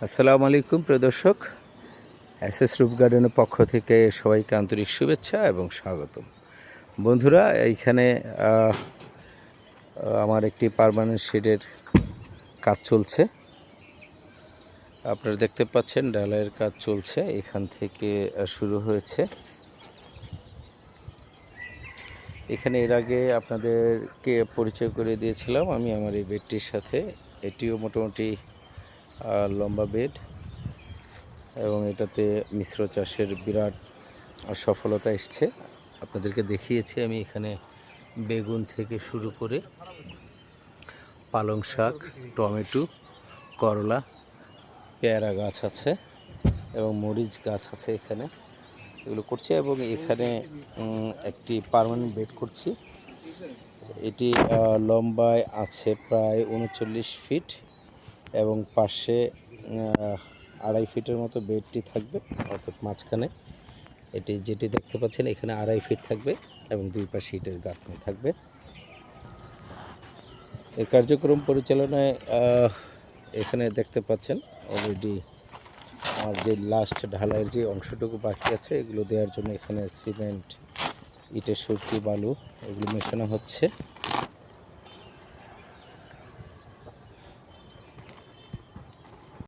আসসালামু আলাইকুম প্রিয় দর্শক, এসএস রূপ গার্ডেনের পক্ষ থেকে সবাইকে আন্তরিক শুভেচ্ছা এবং স্বাগতম। বন্ধুরা, এইখানে আমার একটি পার্মানেন্ট শেডের কাজ চলছে। আপনারা দেখতে পাচ্ছেন ঢালাইয়ের কাজ চলছে, এখান থেকে শুরু হয়েছে। এখানে এর আগে আপনাদেরকে পরিচয় করে দিয়েছিলাম আমি আমার এই বেডটির সাথে। এটিও মোটামুটি লম্বা বেড এবং এটাতে মিশ্র চাষের বিরাট সফলতা এসছে। আপনাদেরকে দেখিয়েছি আমি এখানে বেগুন থেকে শুরু করে পালং শাক, টমেটো, করলা, পেয়ারা গাছ আছে এবং মরিচ গাছ আছে। এখানে এগুলো করছি এবং এখানে একটি পার্মানেন্ট বেড করছি। এটি লম্বায় আছে প্রায় 39 ফিট এবং পাশে 2.5 ফিটের মতো বেডটি থাকবে, অর্থাৎ মাঝখানে যেটি দেখতে পাচ্ছেন এখানে 2.5 ফিট থাকবে এবং দুই পাশে ইটের গাঁথনি থাকবে। এই কার্যক্রম পরিচালনায় এখানে দেখতে পাচ্ছেন অলরেডি আমার যে লাস্ট ঢালাইয়ের যে অংশটুকু বাকি আছে এগুলো দেওয়ার জন্য এখানে সিমেন্ট, ইটের সুরকি, বালু এগুলো মেশানো হচ্ছে।